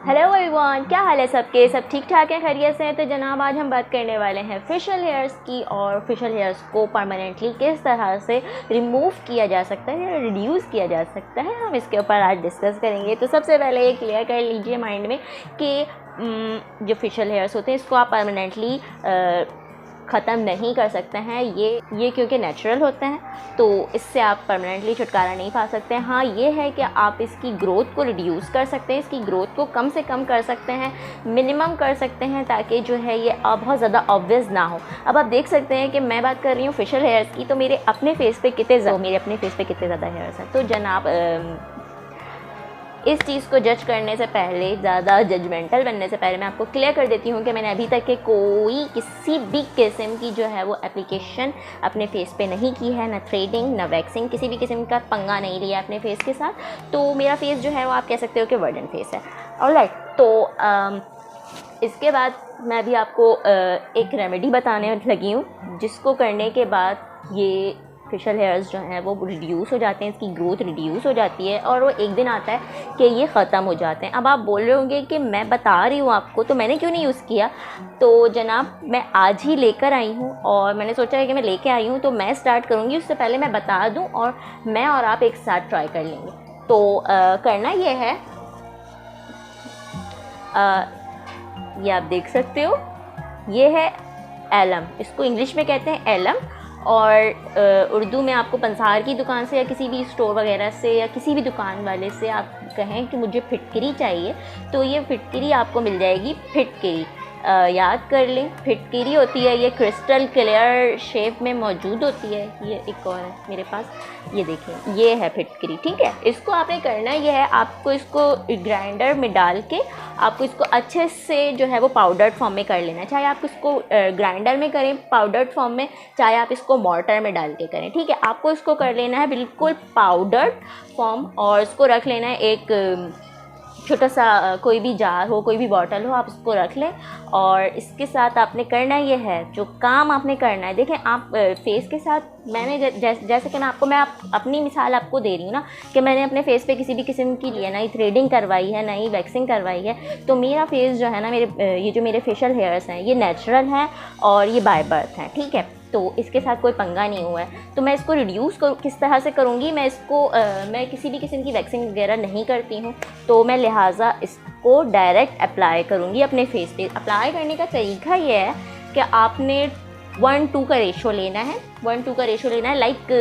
Hello everyone, क्या हाल है सबके? सब ठीक ठाक हैं, खैरियत से हैं? तो जनाब आज हम बात करने वाले हैं फेशियल हेयर्स की, और फेशियल हेयर्स को परमानेंटली किस तरह से रिमूव किया जा सकता है या रिड्यूस किया जा सकता है, हम इसके ऊपर आज डिस्कस करेंगे। तो सबसे पहले ये क्लियर कर लीजिए माइंड में कि जो फेशियल हेयर्स होते हैं इसको आप परमानेंटली ख़त्म नहीं कर सकते हैं। ये क्योंकि नेचुरल होते हैं तो इससे आप परमानेंटली छुटकारा नहीं पा सकते हैं। हाँ, ये है कि आप इसकी ग्रोथ को रिड्यूस कर सकते हैं, इसकी ग्रोथ को कम से कम कर सकते हैं, मिनिमम कर सकते हैं, ताकि जो है ये बहुत ज़्यादा ऑब्वियस ना हो। अब आप देख सकते हैं कि मैं बात कर रही हूँ फेशियल हेयर्स की, तो मेरे अपने फेस पे कितने ज़्यादा हेयर्स हैं। तो जनाब इस चीज़ को जज करने से पहले, ज़्यादा जजमेंटल बनने से पहले मैं आपको क्लियर कर देती हूँ कि मैंने अभी तक के किसी भी किस्म की जो है वो एप्लीकेशन अपने फेस पे नहीं की है, ना थ्रेडिंग, ना वैक्सिंग, किसी भी किस्म का पंगा नहीं लिया अपने फेस के साथ। तो मेरा फेस जो है वो आप कह सकते हो कि वर्डन फेस है। ऑलराइट, तो इसके बाद मैं भी आपको एक रेमेडी बताने लगी हूँ, जिसको करने के बाद ये फेशियल हेयर्स जो हैं वो रिड्यूस हो जाते हैं, इसकी ग्रोथ रिड्यूस हो जाती है, और वो एक दिन आता है कि ये ख़त्म हो जाते हैं। अब आप बोल रहे होंगे कि मैं बता रही हूँ आपको तो मैंने क्यों नहीं यूज़ किया। तो जनाब मैं आज ही लेकर आई हूँ, और मैंने सोचा है कि मैं लेके आई हूँ तो मैं स्टार्ट करूँगी, उससे पहले मैं बता दूँ और मैं और आप एक साथ ट्राई कर लेंगे। तो करना ये है, ये आप देख सकते हो, ये है एलम, इसको इंग्लिश में कहते हैं एलम, और उर्दू में आपको पंसार की दुकान से या किसी भी स्टोर वगैरह से या किसी भी दुकान वाले से आप कहें कि मुझे फिटकरी चाहिए तो ये फिटकरी आपको मिल जाएगी। फिटकरी याद कर लें, फिटकरी होती है, ये क्रिस्टल क्लियर शेप में मौजूद होती है। ये एक और है मेरे पास, ये देखें, ये है फिटकरी। ठीक है, इसको आपने करना ये है, आपको इसको ग्राइंडर में डाल के आपको इसको अच्छे से जो है वो पाउडर्ड फॉर्म में कर लेना है। चाहे आप इसको ग्राइंडर में करें पाउडर्ड फॉर्म में, चाहे आप इसको मॉर्टर में डाल के करें। ठीक है, आपको इसको कर लेना है बिल्कुल पाउडर्ड फॉर्म, और इसको रख लेना है एक छोटा सा कोई भी जार हो, कोई भी बॉटल हो, आप उसको रख लें। और इसके साथ आपने करना ये है, जो काम आपने करना है, देखें आप फेस के साथ, मैंने जैसे कि मैं अपनी मिसाल आपको दे रही हूँ ना, कि मैंने अपने फेस पे किसी भी किस्म की लिए ना ही थ्रेडिंग करवाई है, ना ही वैक्सिंग करवाई है। तो मेरा फेस जो है ना, ये जो मेरे फेशियल हेयर्स हैं ये नेचुरल हैं और ये बाय बर्थ हैं। ठीक है, तो इसके साथ कोई पंगा नहीं हुआ है। तो मैं इसको रिड्यूस किस तरह से करूँगी, मैं इसको मैं किसी भी किस्म की वैक्सिंग वगैरह नहीं करती हूँ, तो मैं लिहाजा इसको डायरेक्ट अप्लाई करूँगी अपने फेस पे। अप्लाई करने का तरीका ये है कि आपने 1:2 का रेशो लेना है, 1:2 का रेशो लेना है। लाइक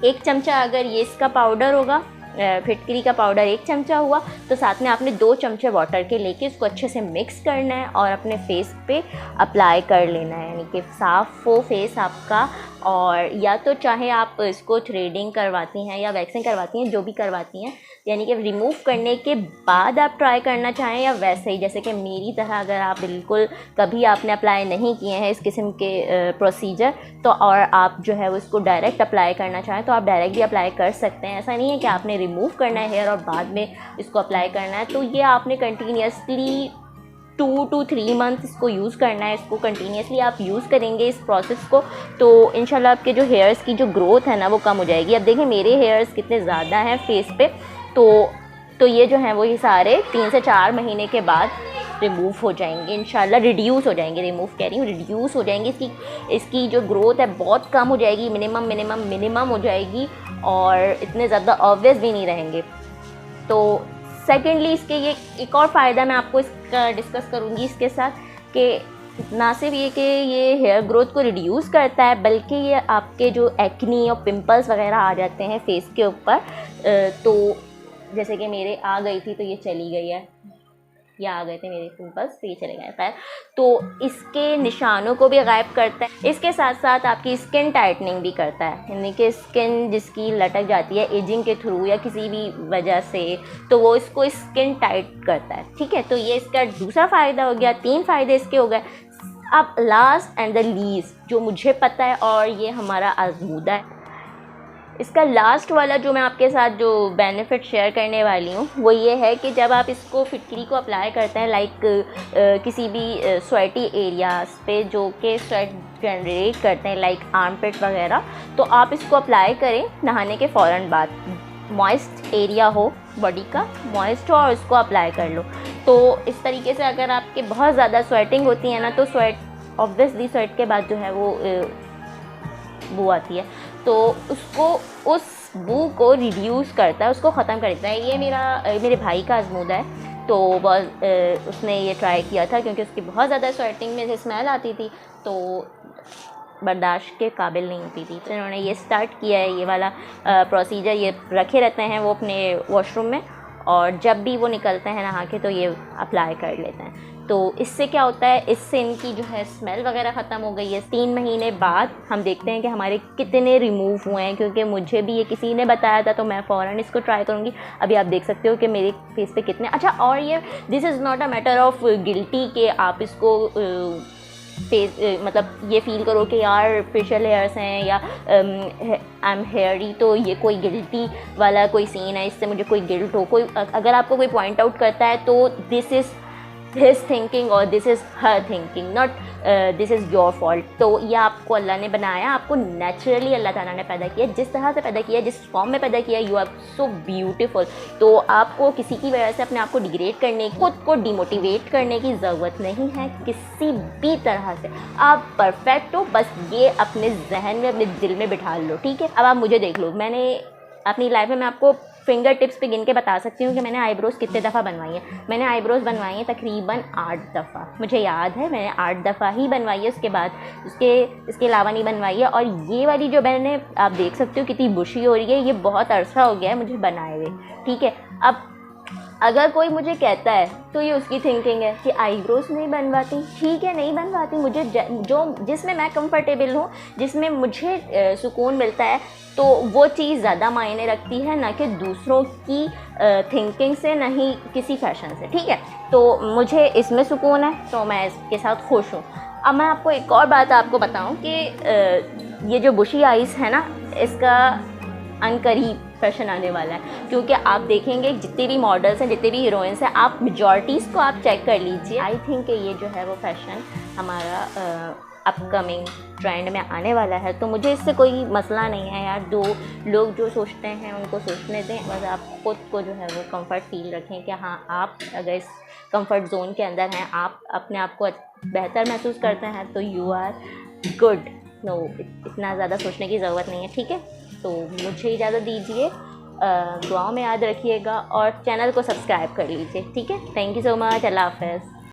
1 चमचा अगर ये इसका पाउडर होगा, फिटकरी का पाउडर 1 चमचा हुआ, तो साथ में आपने 2 चमचे वाटर के लेके इसको अच्छे से मिक्स करना है और अपने फेस पे अप्लाई कर लेना है, यानी कि साफ़ हो फेस आपका। और या तो चाहे आप इसको थ्रेडिंग करवाती हैं या वैक्सिंग करवाती हैं, जो भी करवाती हैं, यानी कि रिमूव करने के बाद आप ट्राई करना चाहें, या वैसे ही जैसे कि मेरी तरह अगर आप बिल्कुल कभी आपने अप्लाई नहीं किए हैं इस किस्म के प्रोसीजर, तो और आप जो है वो इसको डायरेक्ट अप्लाई करना चाहें तो आप डायरेक्ट भी अप्लाई कर सकते हैं। ऐसा नहीं है कि आपने रिमूव करना है हेयर और बाद में इसको अप्लाई करना है। तो ये आपने कंटिन्यूसली 2 to 3 मंथ इसको यूज़ करना है। इसको कंटिन्यूसली आप यूज़ करेंगे इस प्रोसेस को, तो इंशाल्लाह आपके जो हेयर्स की जो ग्रोथ है ना वो कम हो जाएगी। अब देखें मेरे हेयर्स कितने ज़्यादा हैं फेस पे, तो ये जो हैं वो ये सारे 3 से 4 महीने के बाद रिमूव हो जाएंगे इंशाल्लाह, रिड्यूस हो जाएंगे, रिमूव कह रही हूँ, रिड्यूस हो जाएंगे। इसकी जो ग्रोथ है बहुत कम हो जाएगी, मिनिमम हो जाएगी, और इतने ज़्यादा ऑब्वियस भी नहीं रहेंगे। तो सेकेंडली इसके ये एक और फ़ायदा मैं आपको इसका डिस्कस करूँगी इसके साथ, कि ना सिर्फ ये कि ये हेयर ग्रोथ को रिड्यूस करता है, बल्कि ये आपके जो एक्नी और पिंपल्स वगैरह आ जाते हैं फेस के ऊपर, तो जैसे कि मेरे आ गई थी तो ये चली गई है, या आ गए थे मेरे पिंपल्स तो ये चले गए खैर, तो इसके निशानों को भी गायब करता है। इसके साथ साथ आपकी स्किन टाइटनिंग भी करता है, यानी कि स्किन जिसकी लटक जाती है एजिंग के थ्रू या किसी भी वजह से, तो वो इसको स्किन टाइट करता है। ठीक है, तो ये इसका दूसरा फ़ायदा हो गया, 3 फ़ायदे इसके हो गए। अब लास्ट एंड द लीस्ट जो मुझे पता है, और ये हमारा आजमूदा है, इसका लास्ट वाला जो मैं आपके साथ जो बेनिफिट शेयर करने वाली हूँ वो ये है कि जब आप इसको फिटकरी को अप्लाई करते हैं, लाइक किसी भी स्वेटी एरियाज़ पे जो कि स्वेट जनरेट करते हैं, लाइक आर्मपिट वगैरह, तो आप इसको अप्लाई करें नहाने के फ़ौरन बाद। मॉइस्ट एरिया हो, बॉडी का मॉइस्ट हो और उसको अप्लाई कर लो। तो इस तरीके से अगर आपके बहुत ज़्यादा स्वेटिंग होती है ना, तो स्वेट ऑब्वियसली स्वेट के बाद जो है वो बू आती है, तो उसको उस बू को रिड्यूस करता है, उसको ख़त्म कर देता है। ये मेरे भाई का आजमूदा है, तो उसने ये ट्राई किया था क्योंकि उसकी बहुत ज़्यादा स्वेटिंग में से स्मेल आती थी, तो बर्दाश्त के काबिल नहीं होती थी। तो इन्होंने ये स्टार्ट किया है, ये वाला प्रोसीजर ये रखे रहते हैं वो अपने वॉशरूम में, और जब भी वो निकलते हैं नहा के तो ये अप्लाई कर लेते हैं। तो इससे क्या होता है, इससे इनकी जो है स्मेल वगैरह ख़त्म हो गई है। 3 महीने बाद हम देखते हैं कि हमारे कितने रिमूव हुए हैं, क्योंकि मुझे भी ये किसी ने बताया था, तो मैं फ़ौरन इसको ट्राई करूँगी। अभी आप देख सकते हो कि मेरे फेस पे कितने अच्छा। और ये this is not a matter of guilty कि आप इसको फेस मतलब ये फ़ील करो कि यार फेशियल हेयर्स हैं या आई एम हेयरी, तो ये कोई गिल्टी वाला कोई सीन है, इससे मुझे कोई गिल्ट हो। कोई अगर आपको कोई पॉइंट आउट करता है तो दिस इज़ हिज थिंकिंग और this is her thinking, not this is your fault. तो ये आपको अल्लाह ने बनाया, आपको नेचुरली अल्लाह ताला ने पैदा किया, जिस तरह से पैदा किया, जिस फॉर्म में पैदा किया, यू आर सो ब्यूटीफुल। तो आपको किसी की वजह से अपने आप को डिग्रेड करने, खुद को डिमोटिवेट करने की ज़रूरत नहीं है किसी भी तरह से। आप परफेक्ट हो, बस ये अपने जहन में, अपने दिल में बिठा लो, ठीक है। अब आप मुझे देख लो, मैंने अपनी लाइफ में, मैं आपको फिंगर टिप्स पे गिन के बता सकती हूँ कि मैंने आईब्रोज़ कितने दफ़ा बनवाई हैं। मैंने आईब्रोज़ बनवाई हैं तकरीबन 8 दफ़ा, मुझे याद है मैंने 8 दफ़ा ही बनवाई है, उसके बाद इसके अलावा नहीं बनवाई है। और ये वाली जो मैंने, आप देख सकते हो कितनी बुशी हो रही है, ये बहुत अरसा हो गया है मुझे बनाए हुए, ठीक है। अब अगर कोई मुझे कहता है तो ये उसकी थिंकिंग है कि आईब्रोज़ नहीं बनवाती, ठीक है नहीं बनवाती, मुझे जो जिसमें मैं कंफर्टेबल हूँ, जिसमें मुझे सुकून मिलता है, तो वो चीज़ ज़्यादा मायने रखती है, ना कि दूसरों की थिंकिंग से, ना ही किसी फैशन से, ठीक है। तो मुझे इसमें सुकून है, तो मैं इसके साथ खुश हूँ। अब मैं आपको एक और बात आपको बताऊँ कि ये जो बुशी आइज़ है ना, इसका अनकरीब फैशन आने वाला है, क्योंकि आप देखेंगे जितने भी मॉडल्स हैं, जितने भी हीरोइंस हैं, आप मेजॉरिटीज़ को आप चेक कर लीजिए। आई थिंक ये जो है वो फैशन हमारा अपकमिंग ट्रेंड में आने वाला है। तो मुझे इससे कोई मसला नहीं है यार, दो लोग जो सोचते हैं उनको सोचने दें, बस आप खुद को जो है वो कंफर्ट फील रखें कि हाँ, आप अगर इस कंफर्ट जोन के अंदर हैं, आप अपने आप को बेहतर महसूस करते हैं, तो यू आर गुड। नो, इतना ज़्यादा सोचने की ज़रूरत नहीं है, ठीक है। तो मुझे इजाज़त दीजिए, दुआओं में याद रखिएगा और चैनल को सब्सक्राइब कर लीजिए, ठीक है। थैंक यू सो मच, अल्लाह हाफ़िज़।